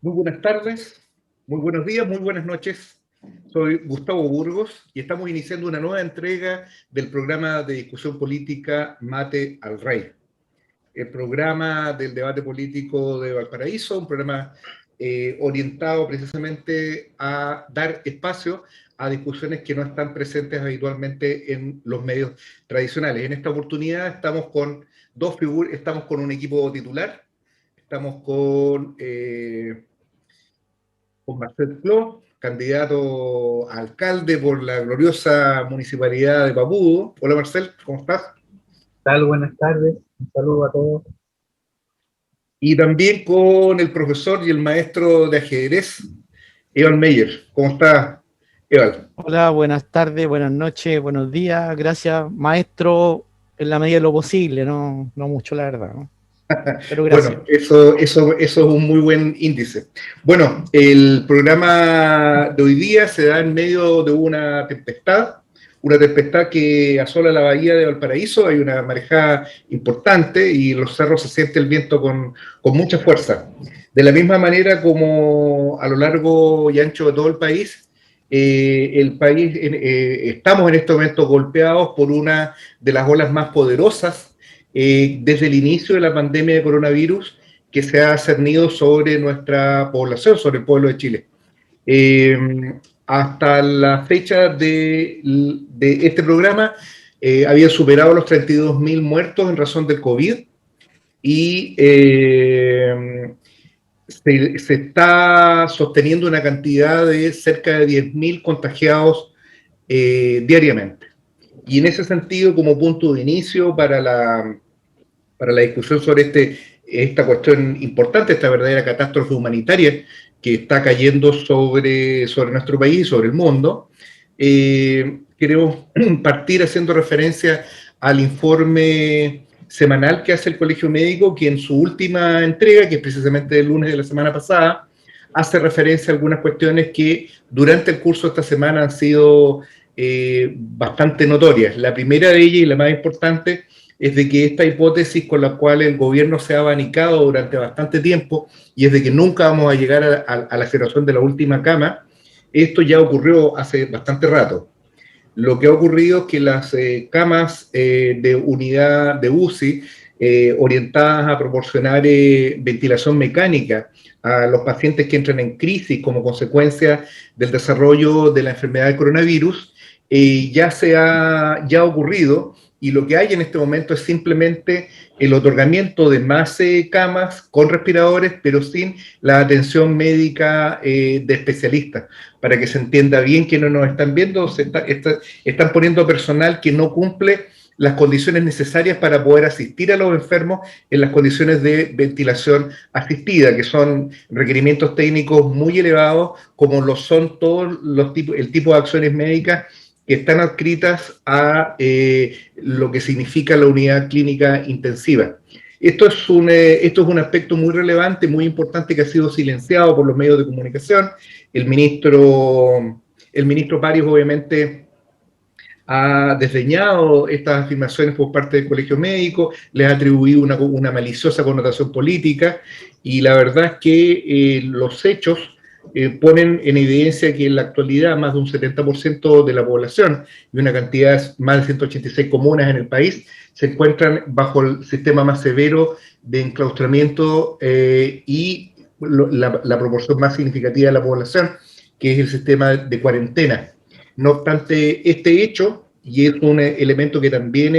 Muy buenas tardes, muy buenos días, muy buenas noches. Soy Gustavo Burgos y estamos iniciando una nueva entrega del programa de discusión política Mate al Rey. El programa del debate político de Valparaíso, un programa orientado precisamente a dar espacio a discusiones que no están presentes habitualmente en los medios tradicionales. En esta oportunidad estamos con dos figuras, estamos con un equipo titular, estamos con Marcel Cló, candidato a alcalde por la gloriosa municipalidad de Papudo. Hola Marcel, ¿cómo estás? Tal? Buenas tardes, un saludo a todos. Y también con el profesor y el maestro de ajedrez, Eval Meyer. ¿Cómo estás, Eval? Hola, buenas tardes, buenas noches, buenos días. Gracias, maestro, en la medida de lo posible, no mucho, la verdad, ¿no? Pero gracias. Bueno, eso es un muy buen índice. Bueno, el programa de hoy día se da en medio de una tempestad que asola la bahía de Valparaíso. Hay una marejada importante y en los cerros se siente el viento con mucha fuerza. De la misma manera como a lo largo y ancho de todo el país, estamos en este momento golpeados por una de las olas más poderosas desde el inicio de la pandemia de coronavirus que se ha cernido sobre nuestra población, sobre el pueblo de Chile. Eh, Hasta la fecha de este programa había superado los 32.000 muertos en razón del COVID y se está sosteniendo una cantidad de cerca de 10.000 contagiados diariamente. Y en ese sentido, como punto de inicio para la discusión sobre esta cuestión importante, esta verdadera catástrofe humanitaria que está cayendo sobre nuestro país, sobre el mundo, queremos partir haciendo referencia al informe semanal que hace el Colegio Médico, que en su última entrega, que es precisamente el lunes de la semana pasada, hace referencia a algunas cuestiones que durante el curso de esta semana han sido bastante notorias. La primera de ellas y la más importante es de que esta hipótesis con la cual el gobierno se ha abanicado durante bastante tiempo, y es de que nunca vamos a llegar a la generación de la última cama, esto ya ocurrió hace bastante rato. Lo que ha ocurrido es que las camas de unidad de UCI orientadas a proporcionar ventilación mecánica a los pacientes que entran en crisis como consecuencia del desarrollo de la enfermedad de coronavirus, ya ha ocurrido, y lo que hay en este momento es simplemente el otorgamiento de más camas con respiradores, pero sin la atención médica de especialistas. Para que se entienda bien que no nos están viendo, están poniendo personal que no cumple las condiciones necesarias para poder asistir a los enfermos en las condiciones de ventilación asistida, que son requerimientos técnicos muy elevados, como lo son todos el tipo de acciones médicas que están adscritas a lo que significa la unidad clínica intensiva. Esto es un aspecto muy relevante, muy importante, que ha sido silenciado por los medios de comunicación. El ministro Parias, obviamente, ha desdeñado estas afirmaciones por parte del Colegio Médico, les ha atribuido una maliciosa connotación política, y la verdad es que los hechos ponen en evidencia que en la actualidad más de un 70% de la población y una cantidad de más de 186 comunas en el país se encuentran bajo el sistema más severo de enclaustramiento y la proporción más significativa de la población, que es el sistema de cuarentena. No obstante, este hecho, y es un elemento que también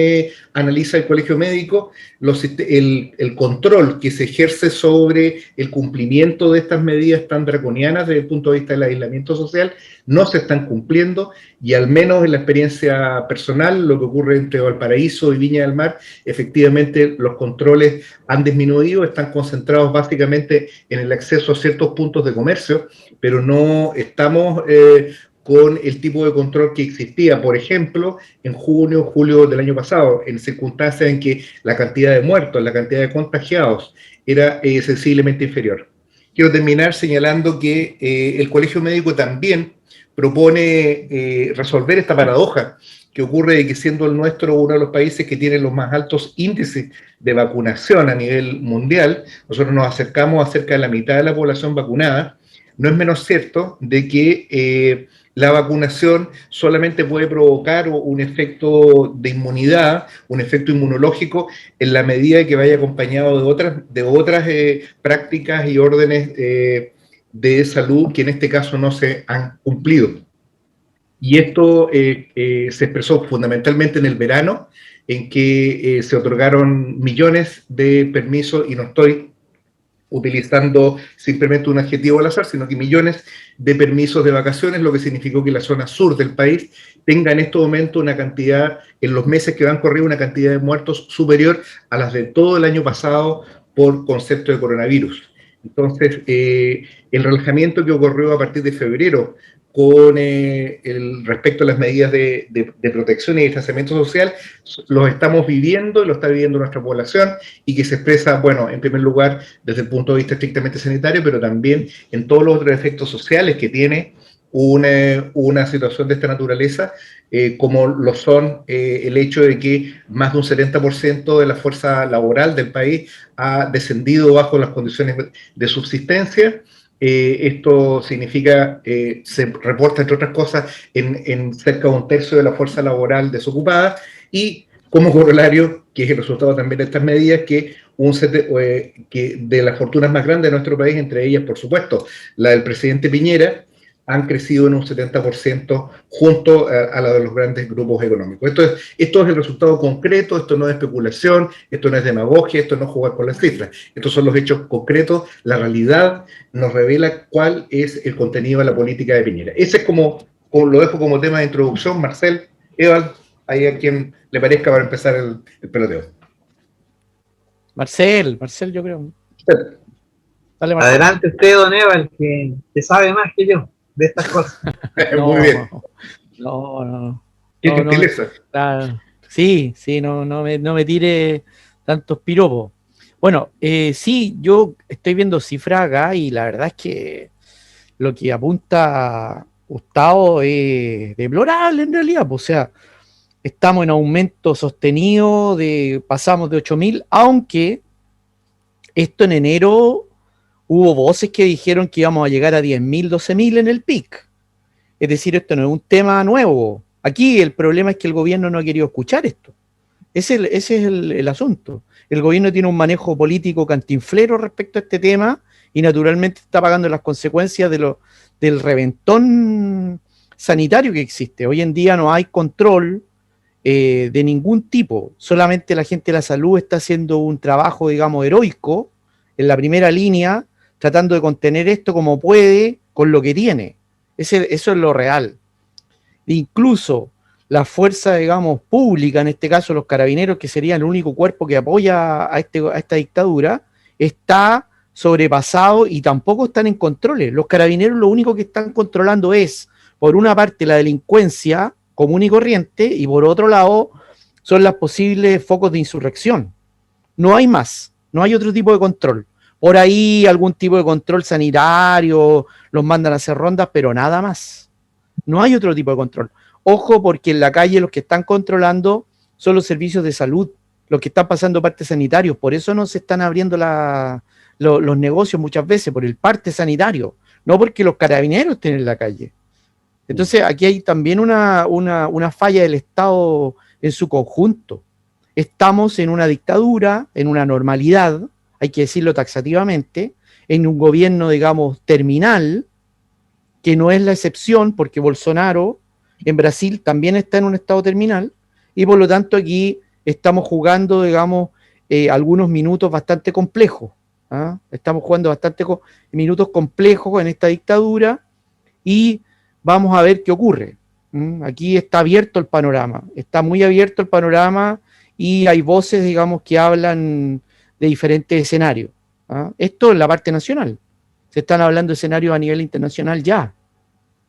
analiza el Colegio Médico, el control que se ejerce sobre el cumplimiento de estas medidas tan draconianas desde el punto de vista del aislamiento social no se están cumpliendo, y al menos en la experiencia personal, lo que ocurre entre Valparaíso y Viña del Mar, efectivamente los controles han disminuido, están concentrados básicamente en el acceso a ciertos puntos de comercio, pero no estamos con el tipo de control que existía, por ejemplo, en julio del año pasado, en circunstancias en que la cantidad de muertos, la cantidad de contagiados era sensiblemente inferior. Quiero terminar señalando que el Colegio Médico también propone resolver esta paradoja que ocurre de que siendo el nuestro uno de los países que tiene los más altos índices de vacunación a nivel mundial, nosotros nos acercamos a cerca de la mitad de la población vacunada. No es menos cierto de que la vacunación solamente puede provocar un efecto de inmunidad, un efecto inmunológico, en la medida que vaya acompañado de otras prácticas y órdenes de salud que en este caso no se han cumplido. Y esto se expresó fundamentalmente en el verano, en que se otorgaron millones de permisos, y no estoy utilizando simplemente un adjetivo al azar, sino que millones de permisos de vacaciones, lo que significó que la zona sur del país tenga en este momento una cantidad, en los meses que van corriendo, una cantidad de muertos superior a las de todo el año pasado por concepto de coronavirus. Entonces, el relajamiento que ocurrió a partir de febrero con respecto a las medidas de protección y distanciamiento social, los estamos viviendo y lo está viviendo nuestra población, y que se expresa, bueno, en primer lugar desde el punto de vista estrictamente sanitario, pero también en todos los otros efectos sociales que tiene una situación de esta naturaleza, como lo son el hecho de que más de un 70% de la fuerza laboral del país ha descendido bajo las condiciones de subsistencia. Esto significa, se reporta entre otras cosas en cerca de un tercio de la fuerza laboral desocupada, y como corolario, que es el resultado también de estas medidas, que que de las fortunas más grandes de nuestro país, entre ellas por supuesto la del presidente Piñera, han crecido en un 70% junto a la de los grandes grupos económicos. Esto es el resultado concreto, esto no es especulación, esto no es demagogia, esto no es jugar con las cifras. Estos son los hechos concretos, la realidad nos revela cuál es el contenido de la política de Piñera. Ese es como lo dejo como tema de introducción. Marcel, Eval, ahí a quien le parezca para empezar el peloteo. Marcel, yo creo. Dale, Marcel. Adelante usted, don Eval, que sabe más que yo de estas cosas. Muy bien. No. Qué gentileza. Sí, no me tire tantos piropos. Bueno, sí, yo estoy viendo cifras acá y la verdad es que lo que apunta Gustavo es deplorable en realidad. Pues, o sea, estamos en aumento sostenido, pasamos de 8.000, aunque esto en enero hubo voces que dijeron que íbamos a llegar a 10.000, 12.000 en el pic. Es decir, esto no es un tema nuevo. Aquí el problema es que el gobierno no ha querido escuchar esto. Ese es el asunto. El gobierno tiene un manejo político cantinflero respecto a este tema y naturalmente está pagando las consecuencias del reventón sanitario que existe. Hoy en día no hay control de ningún tipo. Solamente la gente de la salud está haciendo un trabajo, digamos, heroico en la primera línea, tratando de contener esto como puede con lo que tiene. Eso es lo real. Incluso la fuerza, digamos, pública, en este caso los carabineros, que sería el único cuerpo que apoya a esta dictadura, está sobrepasado y tampoco están en controles. Los carabineros lo único que están controlando es, por una parte, la delincuencia común y corriente, y por otro lado, son los posibles focos de insurrección. No hay más, no hay otro tipo de control. Por ahí algún tipo de control sanitario, los mandan a hacer rondas, pero nada más. No hay otro tipo de control. Ojo, porque en la calle los que están controlando son los servicios de salud, los que están pasando partes sanitarios. Por eso no se están abriendo los negocios muchas veces, por el parte sanitario, no porque los carabineros estén en la calle. Entonces aquí hay también una falla del Estado en su conjunto. Estamos en una dictadura, en una normalidad, hay que decirlo taxativamente, en un gobierno, digamos, terminal, que no es la excepción, porque Bolsonaro en Brasil también está en un estado terminal, y por lo tanto aquí estamos jugando, digamos, algunos minutos bastante complejos. ¿Ah? Estamos jugando minutos complejos en esta dictadura, y vamos a ver qué ocurre. Aquí está abierto el panorama, está muy abierto el panorama, y hay voces, digamos, que hablan de diferentes escenarios. ¿Ah? Esto es la parte nacional. Se están hablando de escenarios a nivel internacional ya.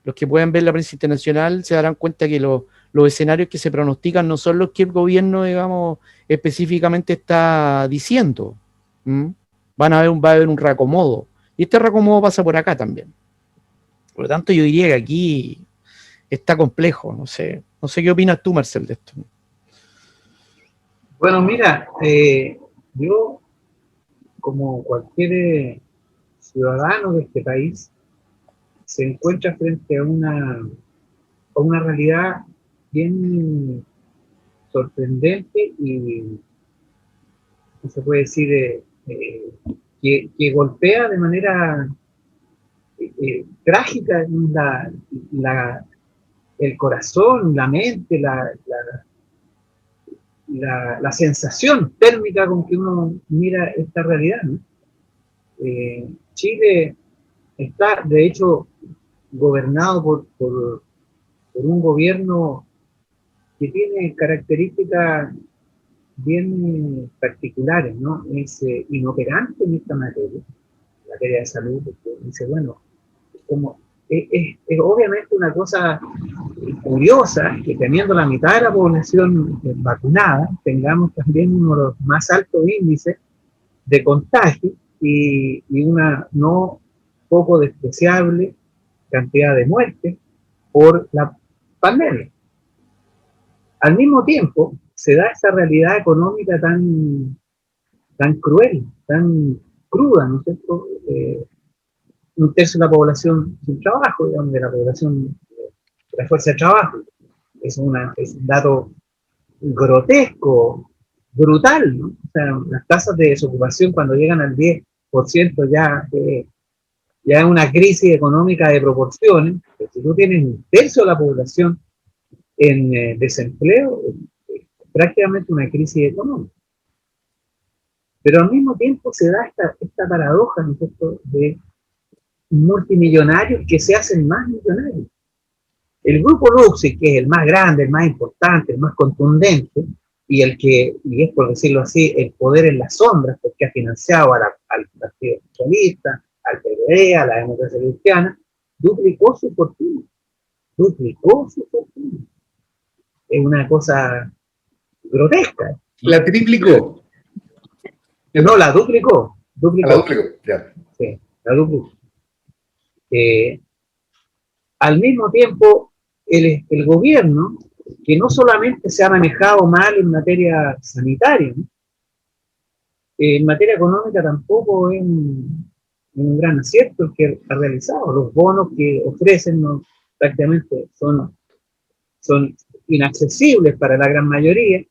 Los que pueden ver la prensa internacional se darán cuenta que los escenarios que se pronostican no son los que el gobierno, digamos, específicamente está diciendo. Va a haber un reacomodo. Y este reacomodo pasa por acá también. Por lo tanto, yo diría que aquí está complejo. No sé qué opinas tú, Marcel, de esto. Bueno, mira, yo, como cualquier ciudadano de este país, se encuentra frente a una realidad bien sorprendente y, ¿cómo se puede decir? Que golpea de manera trágica el corazón, la mente, la sensación térmica con que uno mira esta realidad, ¿no? Chile está, de hecho, gobernado por un gobierno que tiene características bien particulares, ¿no? Es inoperante en esta materia de salud, porque dice, bueno, como es obviamente una cosa curiosa que teniendo la mitad de la población vacunada, tengamos también uno de los más altos índices de contagio y una no poco despreciable cantidad de muertes por la pandemia. Al mismo tiempo, se da esa realidad económica tan cruel, tan cruda, ¿no es cierto? Un tercio de la población sin trabajo, digamos, de la población de la fuerza de trabajo. Es un dato grotesco, brutal, ¿no? O sea, las tasas de desocupación cuando llegan al 10% ya es una crisis económica de proporciones. Si tú tienes un tercio de la población en desempleo, es prácticamente una crisis económica. Pero al mismo tiempo se da esta paradoja, ¿no es cierto?, de multimillonarios que se hacen más millonarios. El grupo Luxi, que es el más grande, el más importante, el más contundente, y es por decirlo así, el poder en las sombras, porque ha financiado al Partido Socialista, al PVD, a la democracia cristiana, duplicó su fortuna. Es una cosa grotesca. La triplicó. No, la duplicó. La duplicó, ya. Sí, la duplicó. Al mismo tiempo, el gobierno, que no solamente se ha manejado mal en materia sanitaria, ¿no? En materia económica tampoco es un gran acierto el que ha realizado. Los bonos que ofrecen prácticamente son inaccesibles para la gran mayoría.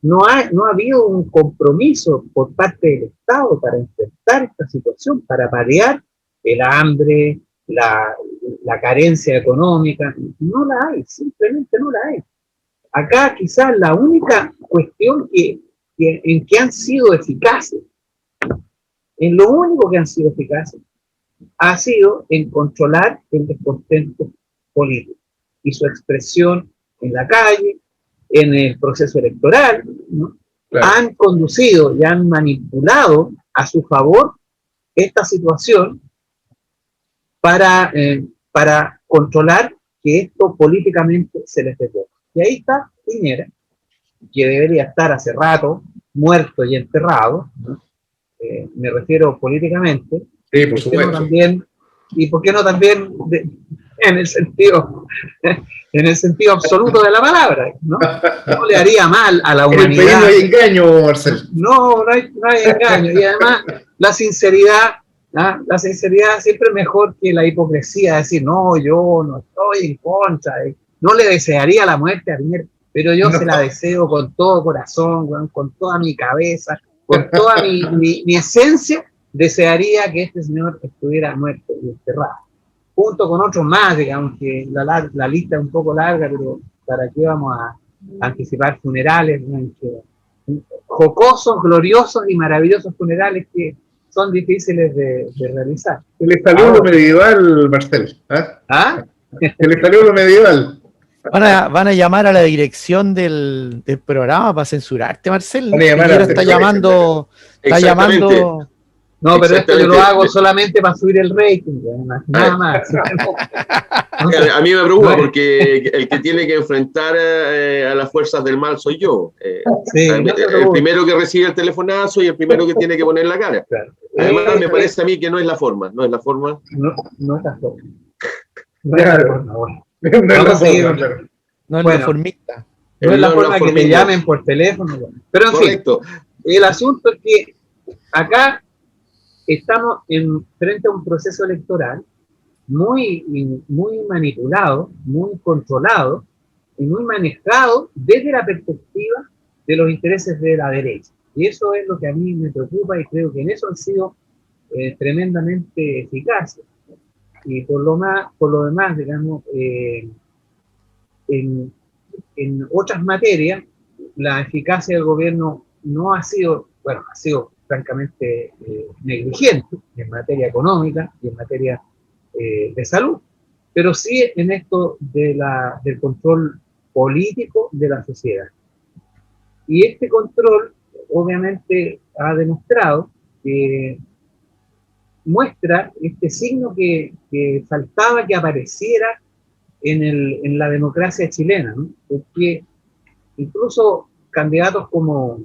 No ha habido un compromiso por parte del Estado para enfrentar esta situación, para paliar el hambre, la carencia económica. No la hay, simplemente no la hay. Acá quizás la única cuestión en que han sido eficaces, en lo único que han sido eficaces, ha sido en controlar el descontento político y su expresión en la calle, en el proceso electoral, ¿no? Claro. Han conducido y han manipulado a su favor esta situación para controlar que esto políticamente se les desborda. Y ahí está Piñera, que debería estar hace rato muerto y enterrado, ¿no? Me refiero políticamente. Sí, por supuesto. ¿Y por qué no también en el sentido absoluto de la palabra, ¿no? No le haría mal a la humanidad. En el país no hay engaño, Marcelo. No hay engaño. Y además, la sinceridad siempre es mejor que la hipocresía, decir, no, yo no estoy en contra, no le desearía la muerte a Piñera, pero yo se la deseo con todo corazón, con toda mi cabeza, con toda mi esencia, desearía que este señor estuviera muerto y enterrado. Junto con otros más, digamos que la lista es un poco larga, pero ¿para qué vamos a anticipar funerales? Jocosos, gloriosos y maravillosos funerales que son difíciles de realizar. Se le salió lo medieval, Marcelo. ¿Ah? Se le salió lo medieval. Van a llamar a la dirección del programa para censurarte, Marcel. Está llamando. No, pero esto yo lo hago solamente para subir el rating, nada más. A mí me preocupa porque el que tiene que enfrentar a las fuerzas del mal soy yo. Sí, el primero que recibe el telefonazo y el primero que tiene que poner la cara. Claro. Además, me parece a mí que no es la forma. No es la forma. No es la forma. Claro. No es reformista. No es la forma que te llamen por teléfono. Pero en fin, el asunto es que acá estamos frente a un proceso electoral muy manipulado, muy controlado y muy manejado desde la perspectiva de los intereses de la derecha. Y eso es lo que a mí me preocupa y creo que en eso han sido tremendamente eficaces. Y por lo demás, digamos, en otras materias, la eficacia del gobierno no ha sido, bueno, ha sido francamente negligente en materia económica y en materia de salud, pero sí en esto del control político de la sociedad. Y este control, obviamente, ha demostrado que muestra este signo que faltaba que apareciera en la democracia chilena, ¿no? Porque incluso candidatos como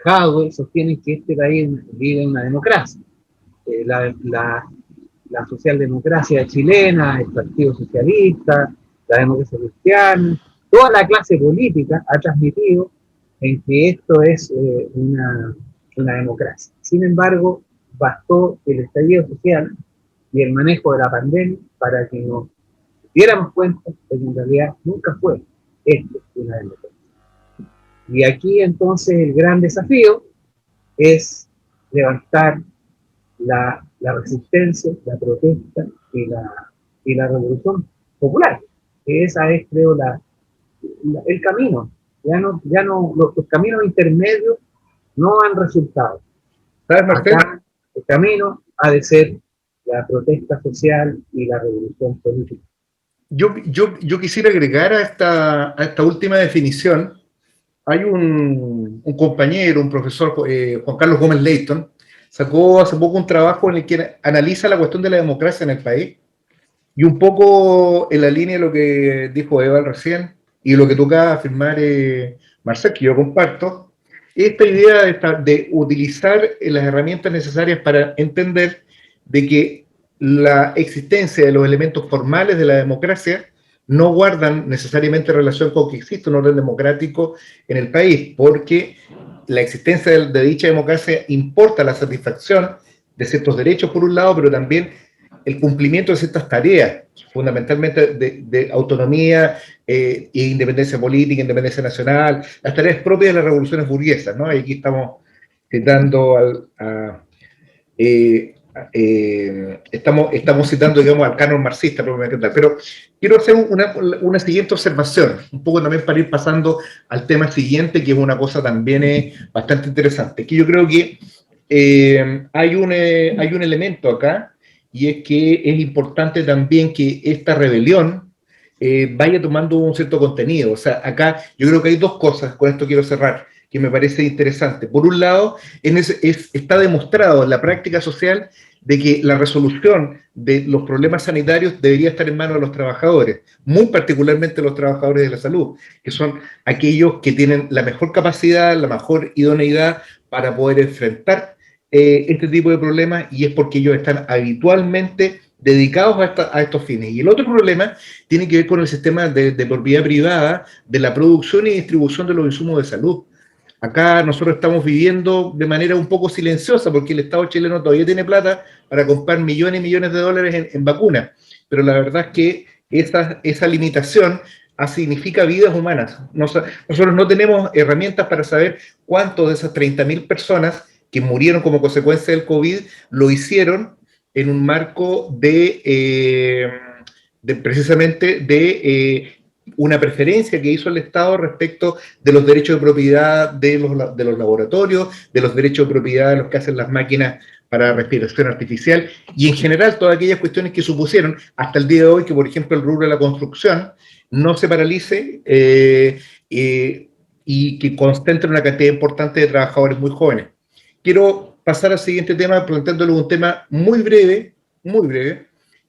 Jadwe sostienen que este país vive en una democracia. La socialdemocracia chilena, el Partido Socialista, la democracia cristiana, toda la clase política ha transmitido en que esto es una democracia. Sin embargo, bastó el estallido social y el manejo de la pandemia para que nos diéramos cuenta de que en realidad nunca fue esto una democracia. Y aquí entonces el gran desafío es levantar la resistencia, la protesta y la revolución popular. Que esa es, creo, el camino. Ya no los caminos intermedios no han resultado. ¿Sabes, Marcelo? Acá el camino ha de ser la protesta social y la revolución política. Yo quisiera agregar a esta última definición. Hay un compañero, un profesor, Juan Carlos Gómez Leighton, sacó hace poco un trabajo en el que analiza la cuestión de la democracia en el país, y un poco en la línea de lo que dijo Eva recién, y lo que toca afirmar Marcel, que yo comparto, esta idea de utilizar las herramientas necesarias para entender de que la existencia de los elementos formales de la democracia no guardan necesariamente relación con que existe un orden democrático en el país, porque la existencia de dicha democracia importa la satisfacción de ciertos derechos por un lado, pero también el cumplimiento de ciertas tareas, fundamentalmente de autonomía e independencia política, independencia nacional, las tareas propias de las revoluciones burguesas, ¿no? Y aquí estamos citando estamos citando, digamos, al canon marxista, pero quiero hacer una siguiente observación, un poco también para ir pasando al tema siguiente, que es una cosa también bastante interesante, que yo creo que hay un elemento acá, y es que es importante también que esta rebelión vaya tomando un cierto contenido. O sea, acá yo creo que hay dos cosas, con esto quiero cerrar, que me parece interesante. Por un lado, está demostrado en la práctica social de que la resolución de los problemas sanitarios debería estar en manos de los trabajadores, muy particularmente los trabajadores de la salud, que son aquellos que tienen la mejor capacidad, la mejor idoneidad para poder enfrentar este tipo de problemas, y es porque ellos están habitualmente dedicados a estos fines. Y el otro problema tiene que ver con el sistema de propiedad privada de la producción y distribución de los insumos de salud. Acá nosotros estamos viviendo de manera un poco silenciosa porque el Estado chileno todavía tiene plata para comprar millones y millones de dólares en vacunas, pero la verdad es que esa limitación significa vidas humanas. Nosotros no tenemos herramientas para saber cuántos de esas 30.000 personas que murieron como consecuencia del COVID lo hicieron en un marco precisamente de una preferencia que hizo el Estado respecto de los derechos de propiedad de los laboratorios, de los derechos de propiedad de los que hacen las máquinas para respiración artificial, y en general todas aquellas cuestiones que supusieron hasta el día de hoy que, por ejemplo, el rubro de la construcción no se paralice y que concentre una cantidad importante de trabajadores muy jóvenes. Quiero pasar al siguiente tema planteándole un tema muy breve,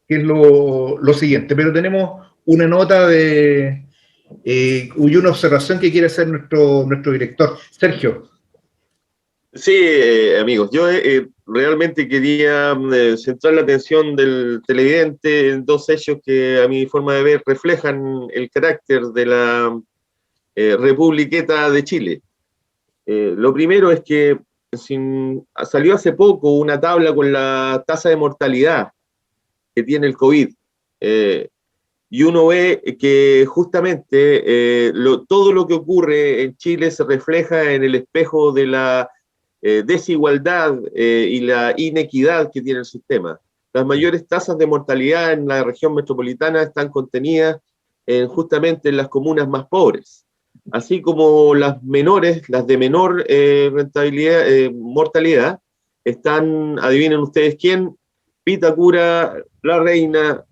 que es lo siguiente, pero tenemos una nota y una observación que quiere hacer nuestro director. Sergio. Sí, amigos, yo realmente quería centrar la atención del televidente en dos hechos que a mi forma de ver reflejan el carácter de la Republiqueta de Chile. Lo primero es que salió hace poco una tabla con la tasa de mortalidad que tiene el COVID. Y uno ve que justamente todo lo que ocurre en Chile se refleja en el espejo de la desigualdad y la inequidad que tiene el sistema. Las mayores tasas de mortalidad en la región metropolitana están contenidas justamente en las comunas más pobres, así como las menores, las de menor mortalidad, están, adivinen ustedes quién, Vitacura, La Reina,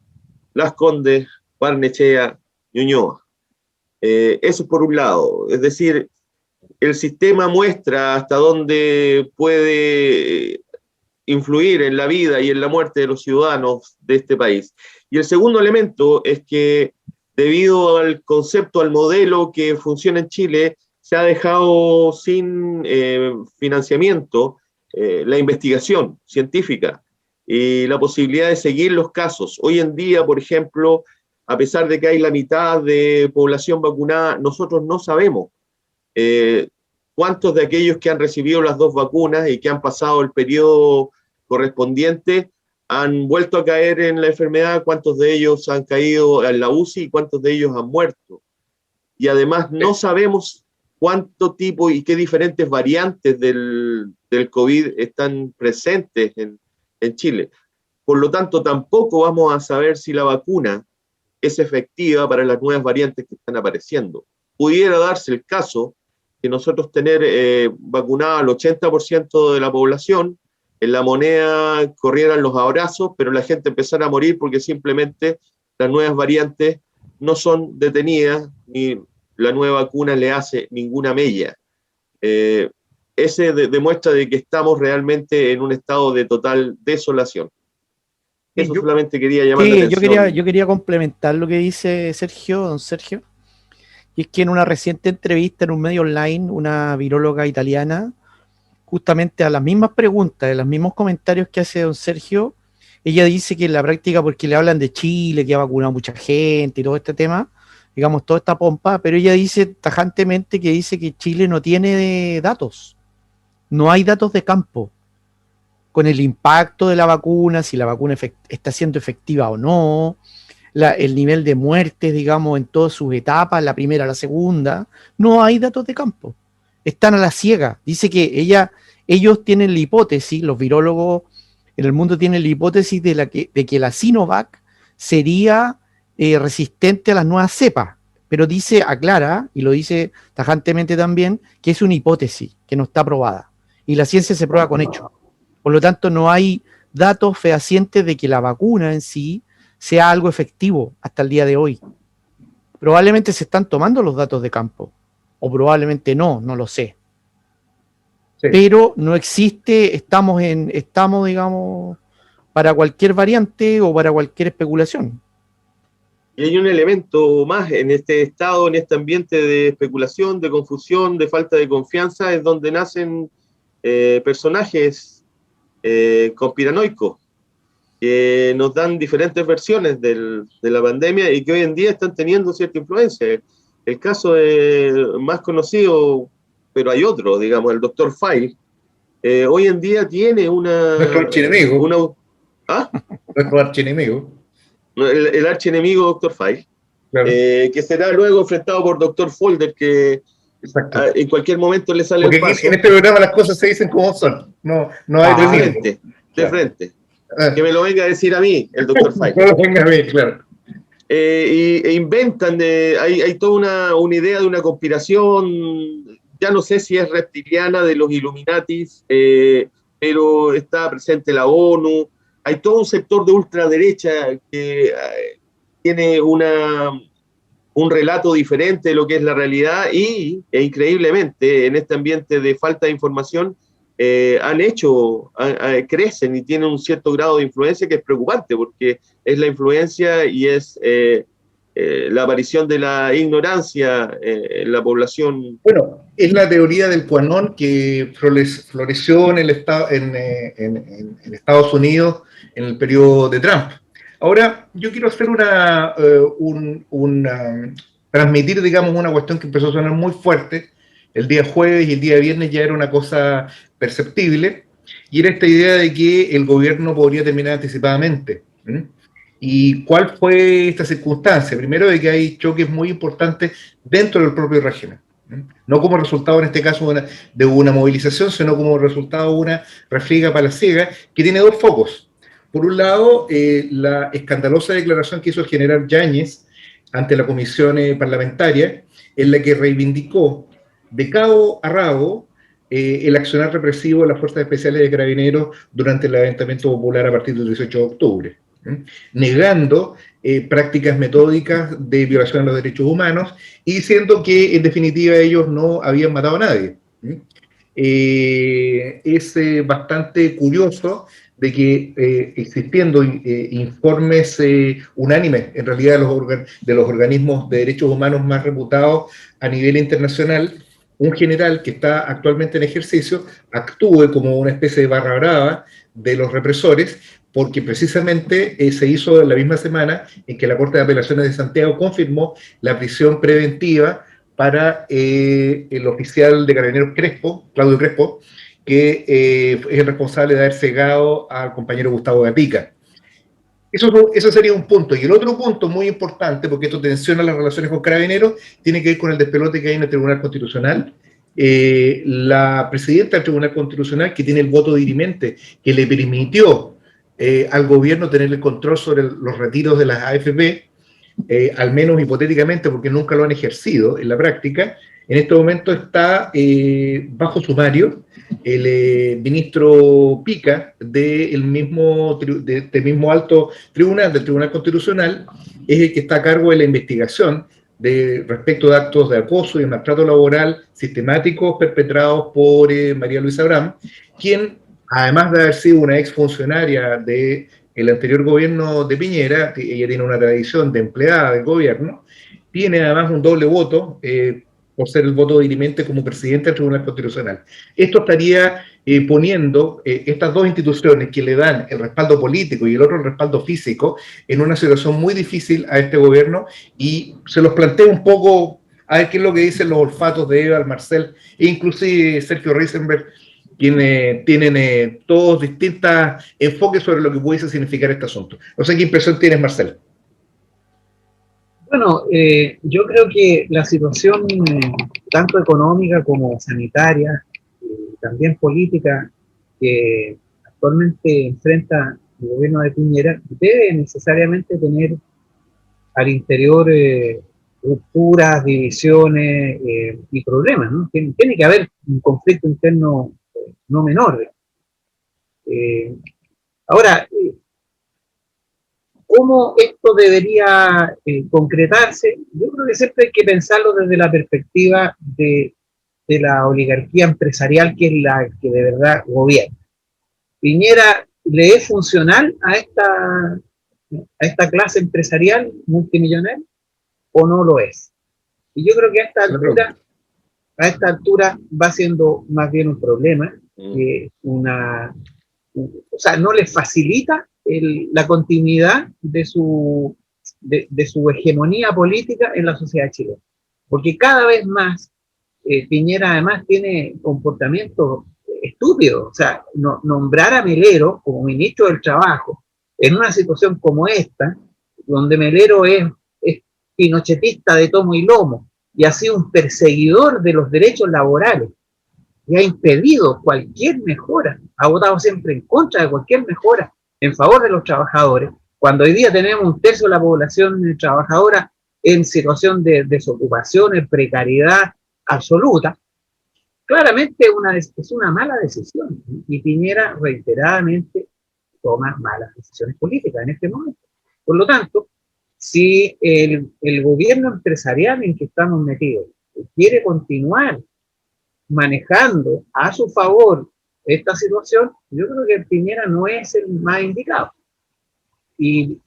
Las Condes, Barnechea, Ñuñoa. Eso por un lado, es decir, el sistema muestra hasta dónde puede influir en la vida y en la muerte de los ciudadanos de este país. Y el segundo elemento es que debido al concepto, al modelo que funciona en Chile, se ha dejado sin financiamiento la investigación científica y la posibilidad de seguir los casos. Hoy en día, por ejemplo, a pesar de que hay la mitad de población vacunada, nosotros no sabemos cuántos de aquellos que han recibido las 2 vacunas y que han pasado el periodo correspondiente han vuelto a caer en la enfermedad, cuántos de ellos han caído en la UCI y cuántos de ellos han muerto. Y además no sabemos cuánto tipo y qué diferentes variantes del COVID están presentes en Chile. Por lo tanto, tampoco vamos a saber si la vacuna es efectiva para las nuevas variantes que están apareciendo. Pudiera darse el caso que nosotros tener vacunado al 80% de la población, en la moneda corrieran los abrazos, pero la gente empezara a morir porque simplemente las nuevas variantes no son detenidas, ni la nueva vacuna le hace ninguna mella. Ese demuestra de que estamos realmente en un estado de total desolación. Eso solamente quería llamar la atención. Yo quería complementar lo que dice don Sergio, y es que en una reciente entrevista en un medio online, una viróloga italiana, justamente a las mismas preguntas, a los mismos comentarios que hace don Sergio, ella dice que en la práctica, porque le hablan de Chile, que ha vacunado mucha gente y todo este tema, digamos, toda esta pompa, pero ella dice tajantemente que dice que Chile no tiene datos, no hay datos de campo con el impacto de la vacuna, si la vacuna está siendo efectiva o no, el nivel de muertes, digamos, en todas sus etapas, la primera, la segunda, no hay datos de campo. Están a la ciega. Dice que ellos tienen la hipótesis, los virólogos en el mundo tienen la hipótesis de que la Sinovac sería resistente a las nuevas cepas, pero aclara, y lo dice tajantemente también, que es una hipótesis, que no está probada. Y la ciencia se prueba con hechos. Por lo tanto, no hay datos fehacientes de que la vacuna en sí sea algo efectivo hasta el día de hoy. Probablemente se están tomando los datos de campo, o probablemente no lo sé. Sí. Pero no existe, estamos, digamos, para cualquier variante o para cualquier especulación. Y hay un elemento más en este estado, en este ambiente de especulación, de confusión, de falta de confianza, es donde nacen personajes conspiranoicos que nos dan diferentes versiones de la pandemia y que hoy en día están teniendo cierta influencia. El caso más conocido, pero hay otro, digamos, el doctor File, hoy en día tiene nuestro archienemigo. ¿Ah? Nuestro archienemigo. El archienemigo doctor File, claro. Que será luego enfrentado por doctor Folder, que en cualquier momento le sale porque el paso. En este programa las cosas se dicen como son, no hay de frente. Que me lo venga a decir a mí, el doctor File. No lo venga a mí, claro. E inventan, hay toda una idea de una conspiración, ya no sé si es reptiliana de los Illuminatis, pero está presente la ONU, hay todo un sector de ultraderecha que tiene un relato diferente de lo que es la realidad e increíblemente en este ambiente de falta de información crecen y tienen un cierto grado de influencia que es preocupante porque es la influencia y es la aparición de la ignorancia en la población. Bueno, Es la teoría del QAnon que floreció en Estados Unidos en el periodo de Trump. Ahora, yo quiero hacer transmitir, digamos, una cuestión que empezó a sonar muy fuerte el día jueves, y el día viernes ya era una cosa perceptible, y era esta idea de que el gobierno podría terminar anticipadamente. ¿Y cuál fue esta circunstancia? Primero, de que hay choques muy importantes dentro del propio régimen. No como resultado, en este caso, de una movilización, sino como resultado de una refriega palaciega que tiene dos focos. Por un lado, la escandalosa declaración que hizo el general Yáñez ante la comisión parlamentaria, en la que reivindicó de cabo a rabo el accionar represivo de las Fuerzas Especiales de Carabineros durante el levantamiento popular a partir del 18 de octubre, negando prácticas metódicas de violación a los derechos humanos y diciendo que en definitiva ellos no habían matado a nadie. Es bastante curioso de que existiendo informes unánimes, en realidad de los organismos de derechos humanos más reputados a nivel internacional, un general que está actualmente en ejercicio actúe como una especie de barra brava de los represores, porque precisamente se hizo en la misma semana en que la Corte de Apelaciones de Santiago confirmó la prisión preventiva para el oficial de Carabineros Crespo, Claudio Crespo, que es el responsable de haber cegado al compañero Gustavo Gatica. Eso sería un punto. Y el otro punto muy importante, porque esto tensiona las relaciones con Carabineros, tiene que ver con el despelote que hay en el Tribunal Constitucional. La presidenta del Tribunal Constitucional, que tiene el voto dirimente, que le permitió al gobierno tener el control sobre los retiros de las AFP, al menos hipotéticamente, porque nunca lo han ejercido en la práctica, en este momento está bajo sumario el ministro Pica del mismo alto tribunal, del Tribunal Constitucional, es el que está a cargo de la investigación respecto de actos de acoso y maltrato laboral sistemáticos perpetrados por María Luisa Abraham, quien, además de haber sido una exfuncionaria del anterior gobierno de Piñera, ella tiene una tradición de empleada del gobierno, tiene además un doble voto, por ser el voto dirimente como presidente del Tribunal Constitucional. Esto estaría poniendo estas dos instituciones que le dan el respaldo político y el otro el respaldo físico en una situación muy difícil a este gobierno, y se los planteo un poco a ver qué es lo que dicen los olfatos de Eva, Marcel e inclusive Sergio Reisenberg, quienes tienen todos distintos enfoques sobre lo que pudiese significar este asunto. No sé qué impresión tienes, Marcel. Bueno, yo creo que la situación tanto económica como sanitaria, también política, que actualmente enfrenta el gobierno de Piñera, debe necesariamente tener al interior rupturas, divisiones y problemas, ¿no? Tiene que haber un conflicto interno no menor. Ahora, ¿cómo esto debería concretarse? Yo creo que siempre hay que pensarlo desde la perspectiva de la oligarquía empresarial, que es la que de verdad gobierna. ¿Piñera le es funcional a esta clase empresarial multimillonaria o no lo es? Y yo creo que a esta altura va siendo más bien un problema, o sea, no les facilita la continuidad de su hegemonía política en la sociedad chilena. Porque cada vez más Piñera además tiene comportamientos estúpidos. O sea, nombrar a Melero como ministro del Trabajo en una situación como esta, donde Melero es pinochetista de tomo y lomo y ha sido un perseguidor de los derechos laborales, y ha impedido cualquier mejora, ha votado siempre en contra de cualquier mejora en favor de los trabajadores, cuando hoy día tenemos un tercio de la población trabajadora en situación de desocupación, en precariedad absoluta. Claramente es una mala decisión, y Piñera reiteradamente toma malas decisiones políticas en este momento. Por lo tanto, si el gobierno empresarial en que estamos metidos quiere continuar manejando a su favor esta situación, yo creo que Piñera no es el más indicado. Y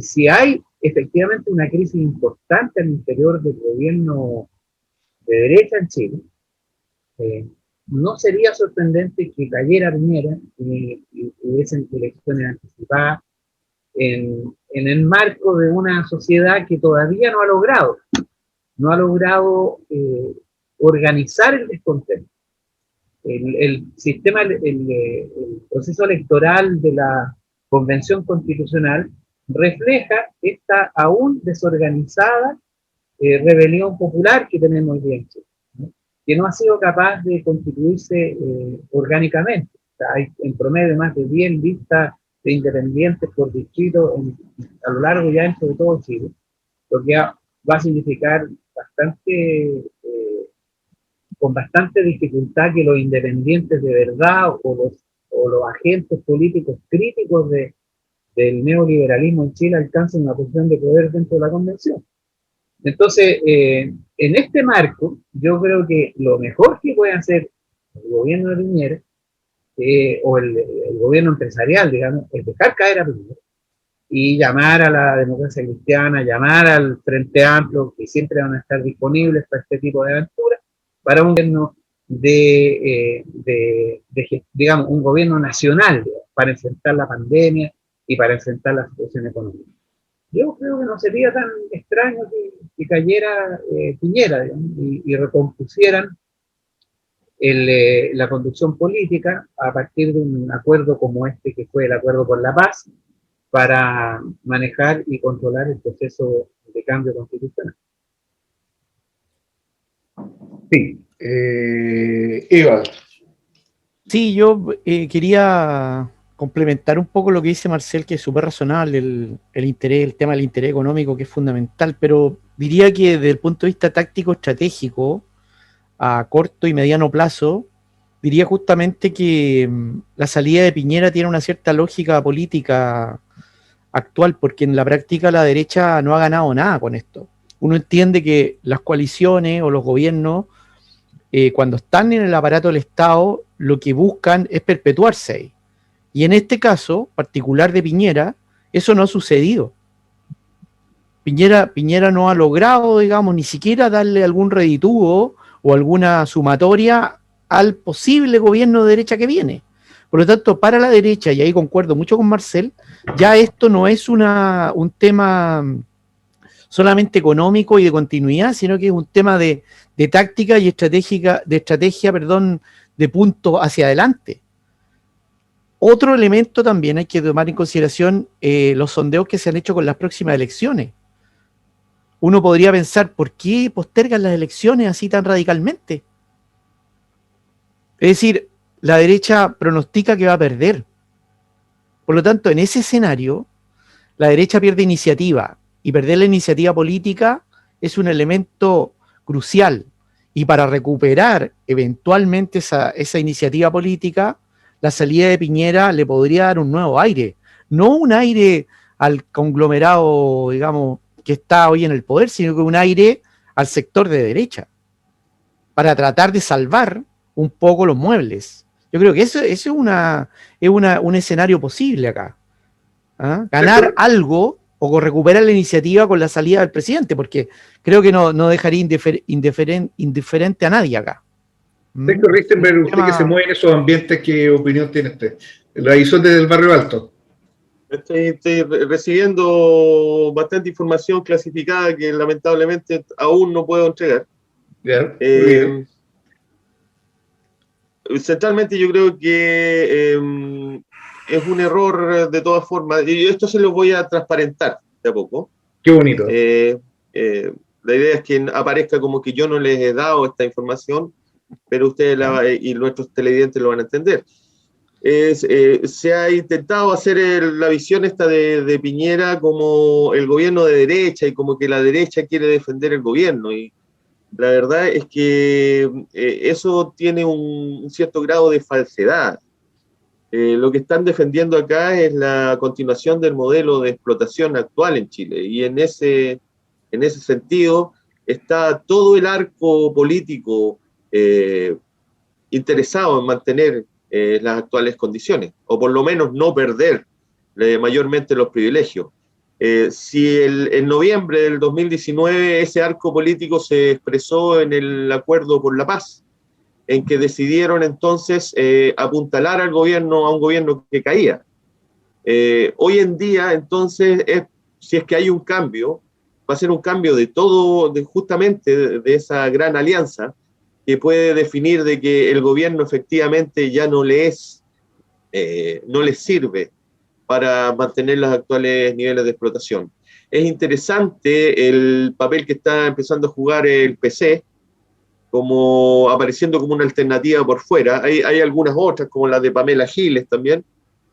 si hay efectivamente una crisis importante al interior del gobierno derecha en Chile, no sería sorprendente que cayera Piñera y hubiesen elecciones anticipadas en el marco de una sociedad que todavía no ha logrado organizar el descontento. El sistema, el proceso electoral de la Convención Constitucional refleja esta aún desorganizada rebelión popular que tenemos hoy día en Chile, ¿no? Que no ha sido capaz de constituirse orgánicamente. O sea, hay en promedio más de 10 listas de independientes por distrito a lo largo y ancho de todo Chile, lo que va a significar con bastante dificultad que los independientes de verdad o los agentes políticos críticos del neoliberalismo en Chile alcancen una posición de poder dentro de la convención. Entonces, en este marco, yo creo que lo mejor que puede hacer el gobierno de Piñera, o el gobierno empresarial, digamos, es dejar caer a Piñera y llamar a la democracia cristiana, llamar al Frente Amplio, que siempre van a estar disponibles para este tipo de aventuras, para un gobierno digamos, un gobierno nacional, digamos, para enfrentar la pandemia y para enfrentar la situación económica. Yo creo que no sería tan extraño que cayera Piñera, digamos, y recompusieran la conducción política a partir de un acuerdo como este que fue el Acuerdo por la Paz para manejar y controlar el proceso de cambio constitucional. Sí. Eva. Sí, yo quería complementar un poco lo que dice Marcel, que es súper razonable, el tema del interés económico, que es fundamental, pero diría que desde el punto de vista táctico estratégico, a corto y mediano plazo, diría justamente que la salida de Piñera tiene una cierta lógica política actual, porque en la práctica la derecha no ha ganado nada con esto. Uno entiende que las coaliciones o los gobiernos, cuando están en el aparato del Estado, lo que buscan es perpetuarse ahí. Y en este caso particular de Piñera, eso no ha sucedido. Piñera no ha logrado, digamos, ni siquiera darle algún redituo o alguna sumatoria al posible gobierno de derecha que viene. Por lo tanto, para la derecha, y ahí concuerdo mucho con Marcel, ya esto no es un tema solamente económico y de continuidad, sino que es un tema de táctica y estrategia, de punto hacia adelante. Otro elemento también hay que tomar en consideración los sondeos que se han hecho con las próximas elecciones. Uno podría pensar, ¿por qué postergan las elecciones así tan radicalmente? Es decir, la derecha pronostica que va a perder. Por lo tanto, en ese escenario, la derecha pierde iniciativa, y perder la iniciativa política es un elemento crucial. Y para recuperar eventualmente esa iniciativa política, la salida de Piñera le podría dar un nuevo aire. No un aire al conglomerado, digamos, que está hoy en el poder, sino que un aire al sector de derecha, para tratar de salvar un poco los muebles. Yo creo que eso es un escenario posible acá. ¿Ah? Ganar algo o recuperar la iniciativa con la salida del presidente, porque creo que no dejaría indiferente a nadie acá. Sergio Richtenberg, usted que se mueve en esos ambientes, ¿qué opinión tiene usted? La hizo desde el Barrio Alto. Estoy recibiendo bastante información clasificada que lamentablemente aún no puedo entregar. Centralmente yo creo que es un error de todas formas, y esto se lo voy a transparentar de a poco. Qué bonito. La idea es que aparezca como que yo no les he dado esta información, pero ustedes y nuestros televidentes lo van a entender. Se ha intentado hacer la visión esta de Piñera como el gobierno de derecha y como que la derecha quiere defender el gobierno, y la verdad es que eso tiene un cierto grado de falsedad. Lo que están defendiendo acá es la continuación del modelo de explotación actual en Chile, y en ese sentido está todo el arco político interesado en mantener las actuales condiciones, o por lo menos no perder mayormente los privilegios. Si en noviembre del 2019 ese arco político se expresó en el Acuerdo por la Paz, en que decidieron entonces apuntalar al gobierno, a un gobierno que caía. Hoy en día, entonces, si es que hay un cambio, va a ser un cambio de todo, justamente de esa gran alianza, que puede definir de que el gobierno efectivamente ya no le sirve para mantener los actuales niveles de explotación. Es interesante el papel que está empezando a jugar el PC, como apareciendo como una alternativa por fuera. Hay algunas otras, como la de Pamela Giles también,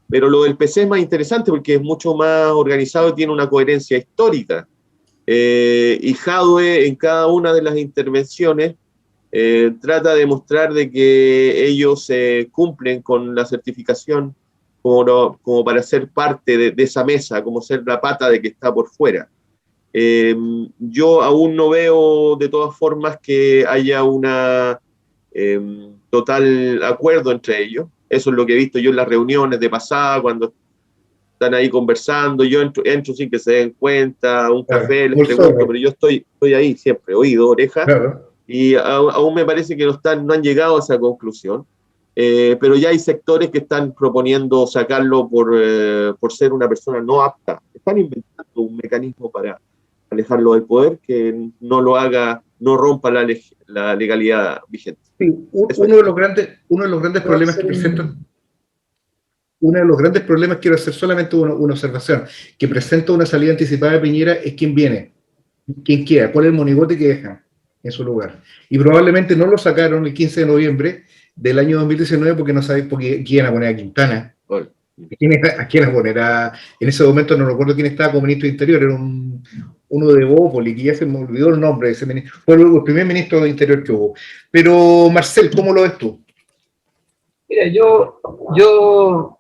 pero lo del PC es más interesante porque es mucho más organizado y tiene una coherencia histórica. Y Jadwe, en cada una de las intervenciones, trata de mostrar de que ellos cumplen con la certificación como para ser parte de esa mesa, como ser la pata de que está por fuera. Yo aún no veo de todas formas que haya una total acuerdo entre ellos. Eso es lo que he visto yo en las reuniones de pasada, cuando están ahí conversando, yo entro sin que se den cuenta, un café, les pregunto, pero yo estoy ahí siempre, oído, oreja, y aún me parece que no han llegado a esa conclusión. Pero ya hay sectores que están proponiendo sacarlo por ser una persona no apta. Están inventando un mecanismo para alejarlo del poder que no lo haga, no rompa la legalidad vigente. Sí, uno de los grandes problemas que presentan, uno de los grandes problemas, quiero hacer solamente una observación, que presenta una salida anticipada de Piñera es quién viene, quién queda, cuál es el monigote que dejan en su lugar. Y probablemente no lo sacaron el 15 de noviembre del año 2019 porque no sabéis por qué iban a poner a Quintana. ¿A quién a poner? En ese momento no recuerdo quién estaba como ministro de Interior, era uno de Bópoli, que ya se me olvidó el nombre de ese ministro, fue el primer ministro de Interior que hubo. Pero, Marcel, ¿cómo lo ves tú? Mira, yo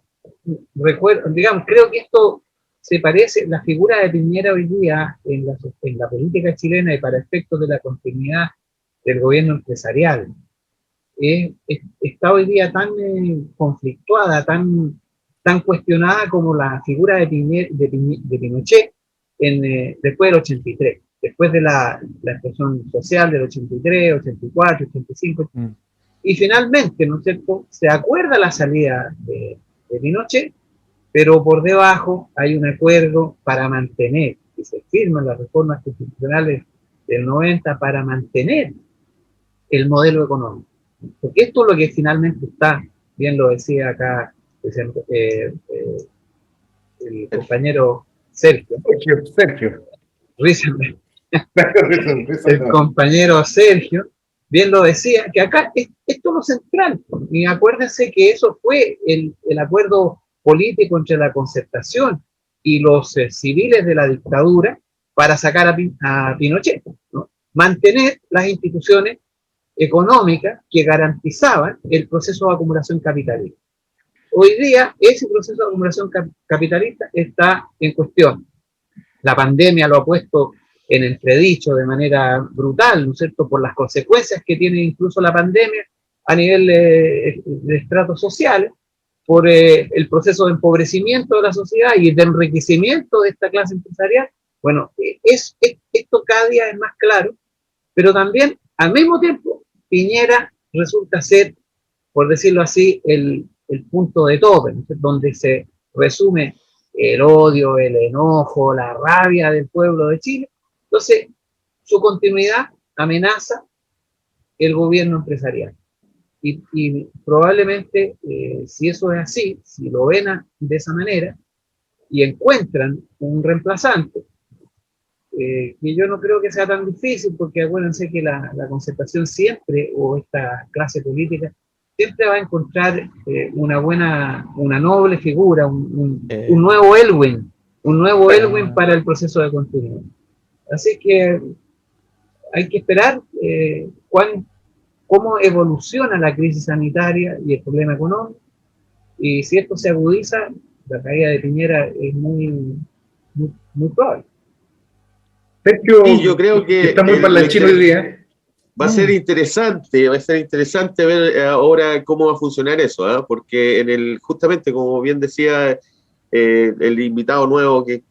recuerdo, digamos, creo que esto se parece, la figura de Piñera hoy día en la política chilena y para efectos de la continuidad del gobierno empresarial, está hoy día tan conflictuada, tan cuestionada como la figura de Pinochet después del 83, después de la explosión social del 83, 84, 85, y finalmente, ¿no es cierto?, se acuerda la salida de Pinochet, pero por debajo hay un acuerdo para mantener, y se firman las reformas constitucionales del 90 para mantener el modelo económico. Porque esto es lo que finalmente está, bien lo decía acá el compañero Sergio. El compañero Sergio, bien lo decía, que acá esto es lo central. Y acuérdense que eso fue el acuerdo político entre la Concertación y los civiles de la dictadura para sacar a Pinochet, ¿no? Mantener las instituciones económicas que garantizaban el proceso de acumulación capitalista. Hoy día ese proceso de acumulación capitalista está en cuestión. La pandemia lo ha puesto en entredicho de manera brutal, ¿no es cierto?, por las consecuencias que tiene incluso la pandemia a nivel de estratos sociales, por el proceso de empobrecimiento de la sociedad y de enriquecimiento de esta clase empresarial. Bueno, esto cada día es más claro, pero también, al mismo tiempo, Piñera resulta ser, por decirlo así, el punto de tope, ¿no? Donde se resume el odio, el enojo, la rabia del pueblo de Chile. Entonces, su continuidad amenaza el gobierno empresarial. Y probablemente, si eso es así, si lo ven de esa manera y encuentran un reemplazante, que yo no creo que sea tan difícil, porque acuérdense que la Concertación siempre, o esta clase política, siempre va a encontrar una noble figura, un nuevo Elwin para el proceso de continuidad. Así que hay que esperar cómo evoluciona la crisis sanitaria y el problema económico, y si esto se agudiza, la caída de Piñera es muy probable. Sí, yo creo que está muy parlanchino hoy día. Va a ser interesante ver ahora cómo va a funcionar eso, ¿eh? Porque justamente, como bien decía el invitado nuevo, que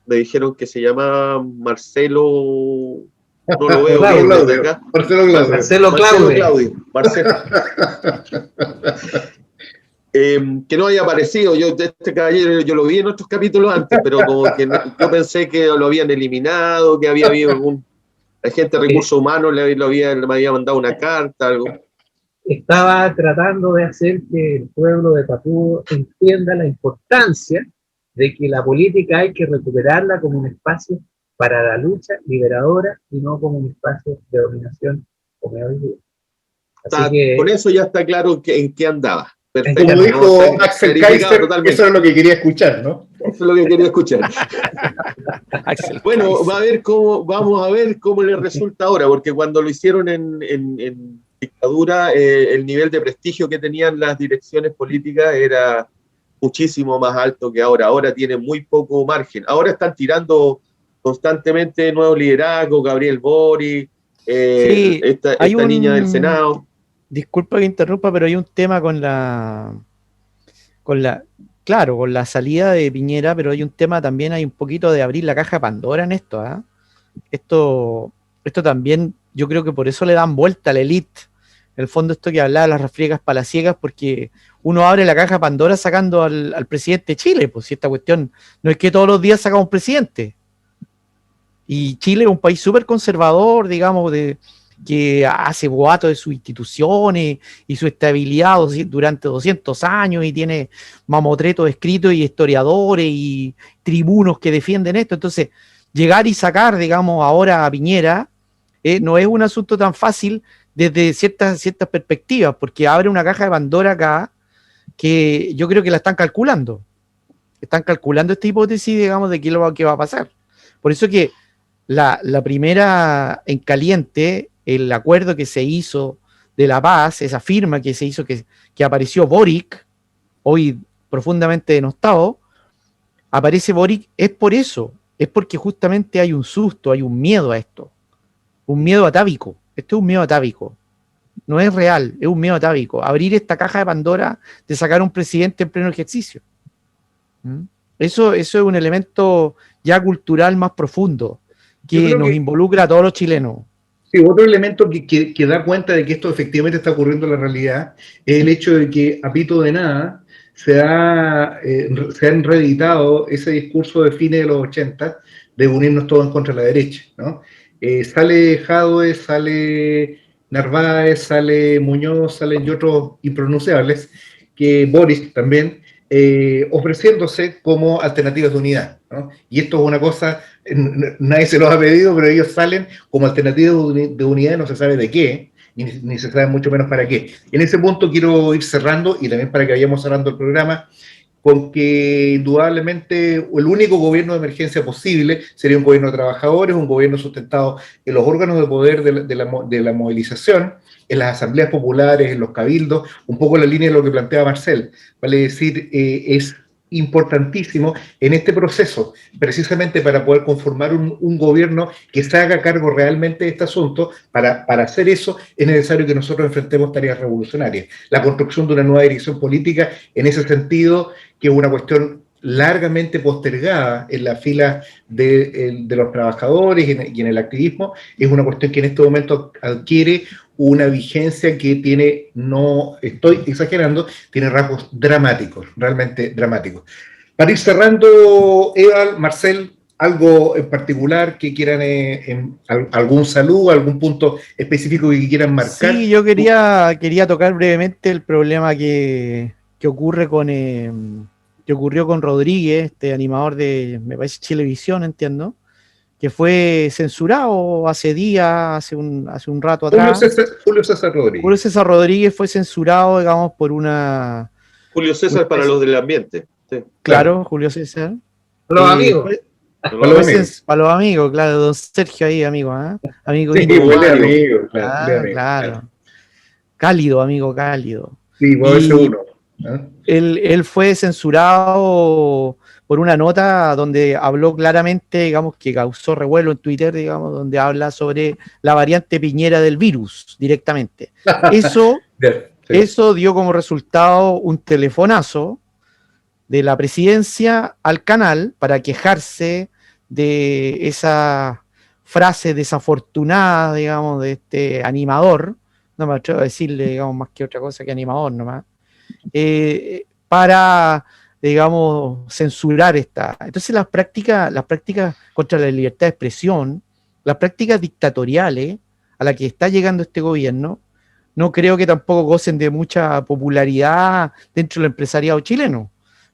me dijeron que se llamaba Marcelo, no lo veo Marcelo bien desde Claudio. acá. Marcelo Claudio. Que no haya aparecido. Este caballero yo lo vi en otros capítulos antes, pero como que yo pensé que lo habían eliminado, que había habido algún agente de recursos humanos, me había mandado una carta, algo. Estaba tratando de hacer que el pueblo de Papúa entienda la importancia de que la política hay que recuperarla como un espacio para la lucha liberadora y no como un espacio de dominación como hoy día. Así que, con eso ya está claro en qué andaba. Perfecto. Como dijo ¿no? Axel Kaiser, eso es lo que quería escuchar, ¿no? Eso es lo que quería escuchar. Bueno, vamos a ver cómo le resulta ahora, porque cuando lo hicieron en dictadura, el nivel de prestigio que tenían las direcciones políticas era muchísimo más alto que ahora. Ahora tiene muy poco margen. Ahora están tirando constantemente nuevo liderazgo, Gabriel Boric, esta niña del Senado. Disculpa que interrumpa, pero hay un tema con la salida de Piñera, pero hay un tema también, hay un poquito de abrir la caja de Pandora en esto, ¿eh? Esto también, yo creo que por eso le dan vuelta a la élite. En el fondo, esto que hablaba de las refriegas palaciegas, porque uno abre la caja de Pandora sacando al presidente de Chile, pues si esta cuestión no es que todos los días sacamos un presidente. Y Chile es un país súper conservador, digamos, que hace boato de sus instituciones y su estabilidad durante 200 años y tiene mamotretos escritos y historiadores y tribunos que defienden esto. Entonces, llegar y sacar, digamos, ahora a Piñera no es un asunto tan fácil desde ciertas perspectivas, porque abre una caja de Pandora acá que yo creo que la están calculando. Están calculando esta hipótesis, digamos, de qué es lo que va a pasar. Por eso que la primera en caliente, el acuerdo que se hizo de la paz, esa firma que se hizo, que apareció Boric, hoy profundamente denostado, aparece Boric, es por eso, es porque justamente hay un susto, hay un miedo a esto, un miedo atávico. Esto es un miedo atávico, no es real, es un miedo atávico. Abrir esta caja de Pandora de sacar a un presidente en pleno ejercicio. Eso es un elemento ya cultural más profundo, que nos involucra a todos los chilenos. Sí, otro elemento que da cuenta de que esto efectivamente está ocurriendo en la realidad es el hecho de que a pito de nada se han reeditado ese discurso de fines de los 80 de unirnos todos en contra de la derecha, ¿no? Sale Jadwe, sale Narváez, sale Muñoz, salen y otros impronunciables, que Boris también, ofreciéndose como alternativas de unidad, ¿no? Y esto es una cosa, nadie se los ha pedido, pero ellos salen como alternativas de unidad, no se sabe de qué, ni se sabe mucho menos para qué. En ese punto quiero ir cerrando, y también para que vayamos cerrando el programa, con que indudablemente el único gobierno de emergencia posible sería un gobierno de trabajadores, un gobierno sustentado en los órganos de poder de la movilización, en las asambleas populares, en los cabildos, un poco en la línea de lo que plantea Marcel. Vale decir, es importantísimo en este proceso, precisamente para poder conformar un gobierno que se haga cargo realmente de este asunto. Para hacer eso es necesario que nosotros enfrentemos tareas revolucionarias. La construcción de una nueva dirección política, en ese sentido, que es una cuestión largamente postergada en la fila de los trabajadores y en el activismo, es una cuestión que en este momento adquiere una vigencia que tiene, no estoy exagerando, tiene rasgos dramáticos, realmente dramáticos. Para ir cerrando, Eva, Marcel, algo en particular que quieran, algún saludo, algún punto específico que quieran marcar. Sí, yo quería tocar brevemente el problema que ocurre que ocurrió con Rodríguez, este animador de, me parece, Chilevisión, entiendo, que fue censurado hace un rato atrás. Julio César Rodríguez. Julio César Rodríguez fue censurado, digamos, por una... Julio César para los del ambiente. Sí. Claro, Julio César. Para los amigos. Para los amigos, claro, don Sergio ahí, amigo, ¿eh? Amigo sí, íntimo. Amigo, claro. Cálido, amigo, cálido. Sí, puede ser uno. Él fue censurado por una nota donde habló claramente, digamos, que causó revuelo en Twitter, digamos, donde habla sobre la variante Piñera del virus directamente. Eso dio como resultado un telefonazo de la presidencia al canal para quejarse de esa frase desafortunada, digamos, de este animador, no me atrevo a decirle, digamos, más que otra cosa que animador nomás, para, digamos, censurar esta. Entonces las prácticas contra la libertad de expresión, las prácticas dictatoriales a las que está llegando este gobierno, no creo que tampoco gocen de mucha popularidad dentro del empresariado chileno.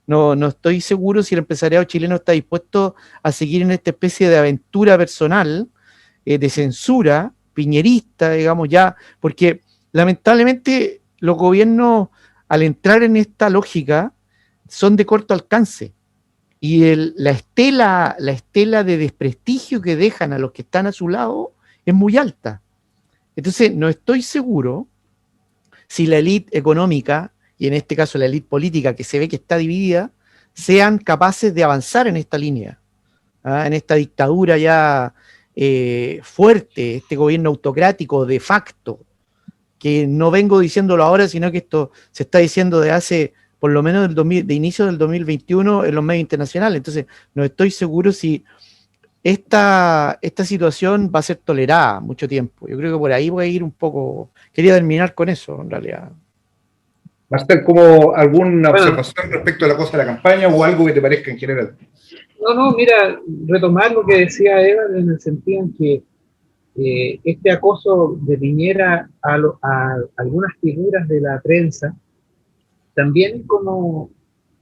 No estoy seguro si el empresariado chileno está dispuesto a seguir en esta especie de aventura personal, de censura piñerista, digamos, ya, porque lamentablemente los gobiernos, al entrar en esta lógica, son de corto alcance. Y la estela de desprestigio que dejan a los que están a su lado es muy alta. Entonces, no estoy seguro si la élite económica, y en este caso la élite política, que se ve que está dividida, sean capaces de avanzar en esta línea, en esta dictadura ya fuerte, este gobierno autocrático de facto, que no vengo diciéndolo ahora, sino que esto se está diciendo de hace, por lo menos de inicio del 2021 en los medios internacionales. Entonces, no estoy seguro si esta situación va a ser tolerada mucho tiempo. Yo creo que por ahí voy a ir un poco. Quería terminar con eso, en realidad. Marcel, ¿como alguna observación respecto a la cosa de la campaña o algo que te parezca en general? No, mira, retomar lo que decía Eva en el sentido en que este acoso de Piñera a algunas figuras de la prensa también es como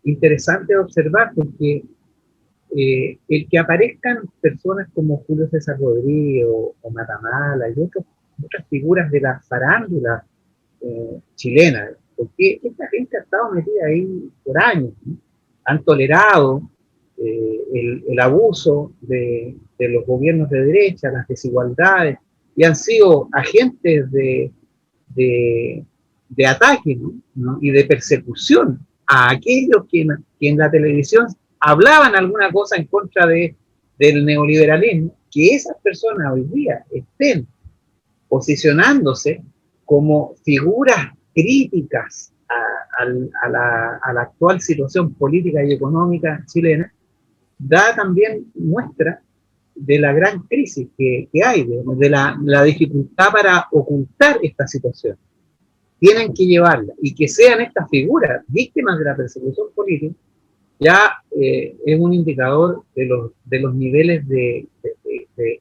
interesante observar, porque el que aparezcan personas como Julio César Rodríguez o Matamala y otras figuras de la farándula chilena, porque esta gente ha estado metida ahí por años, ¿no? Han tolerado el abuso de los gobiernos de derecha, las desigualdades, y han sido agentes de ataque, ¿no? Y de persecución a aquellos que en la televisión hablaban alguna cosa en contra del neoliberalismo. Que esas personas hoy día estén posicionándose como figuras críticas a la actual situación política y económica chilena, da también muestra de la gran crisis que hay, de la dificultad para ocultar esta situación. Tienen que llevarla, y que sean estas figuras víctimas de la persecución política, ya es un indicador de los niveles de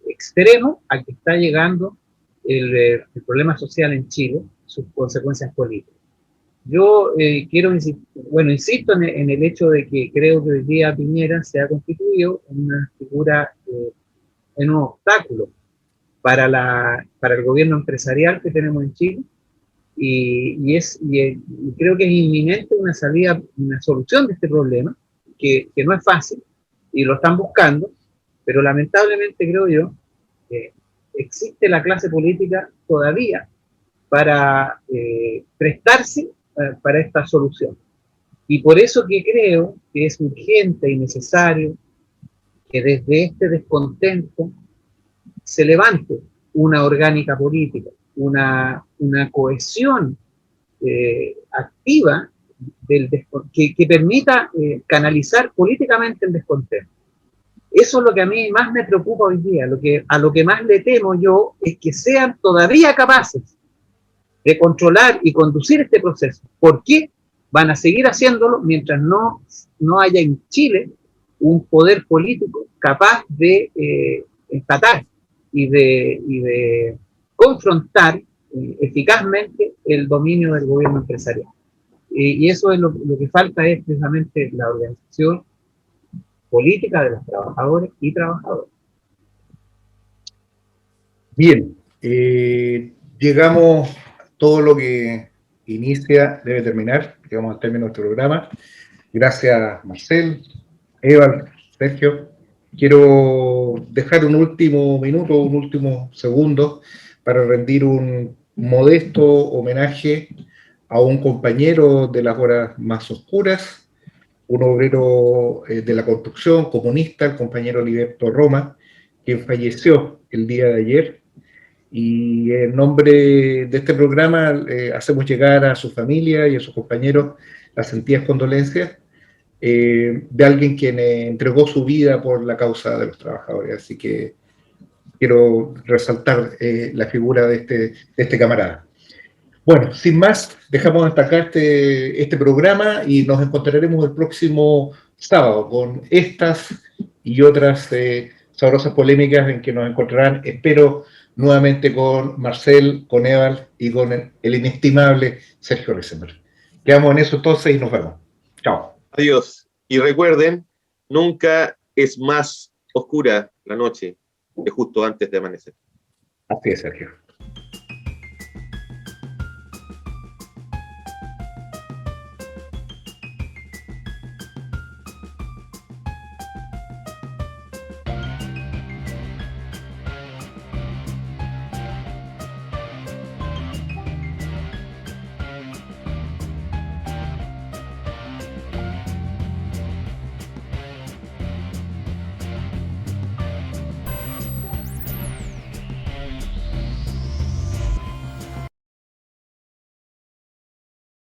extremo a que está llegando el problema social en Chile, sus consecuencias políticas. Yo insisto en el hecho de que creo que hoy día Piñera se ha constituido en una figura, en un obstáculo para el gobierno empresarial que tenemos en Chile, y creo que es inminente una salida, una solución de este problema, que no es fácil, y lo están buscando, pero lamentablemente creo yo que existe la clase política todavía para prestarse para esta solución. Y por eso que creo que es urgente y necesario que desde este descontento se levante una orgánica política, una cohesión activa que permita canalizar políticamente el descontento. Eso es lo que a mí más me preocupa hoy día. A lo que más le temo yo es que sean todavía capaces de controlar y conducir este proceso. ¿Por qué? Van a seguir haciéndolo mientras no haya en Chile un poder político capaz de empatar y de confrontar eficazmente el dominio del gobierno empresarial. Y eso es lo que falta, es precisamente la organización política de los trabajadores y trabajadoras. Bien, llegamos, todo lo que inicia debe terminar, llegamos al término de nuestro programa. Gracias, Marcel, Eva, Sergio. Quiero dejar un último minuto, un último segundo para rendir un modesto homenaje a un compañero de las horas más oscuras, un obrero de la construcción comunista, el compañero Liberto Roma, quien falleció el día de ayer. Y en nombre de este programa hacemos llegar a su familia y a sus compañeros las sentidas condolencias. de alguien quien entregó su vida por la causa de los trabajadores. Así que quiero resaltar la figura de este camarada. Bueno, sin más, dejamos hasta acá este programa y nos encontraremos el próximo sábado con estas y otras sabrosas polémicas en que nos encontrarán, espero, nuevamente con Marcel, con Eval y con el inestimable Sergio Risenberg. Quedamos en eso entonces y nos vemos. Chao. Adiós. Y recuerden, nunca es más oscura la noche que justo antes de amanecer. Así es, Sergio.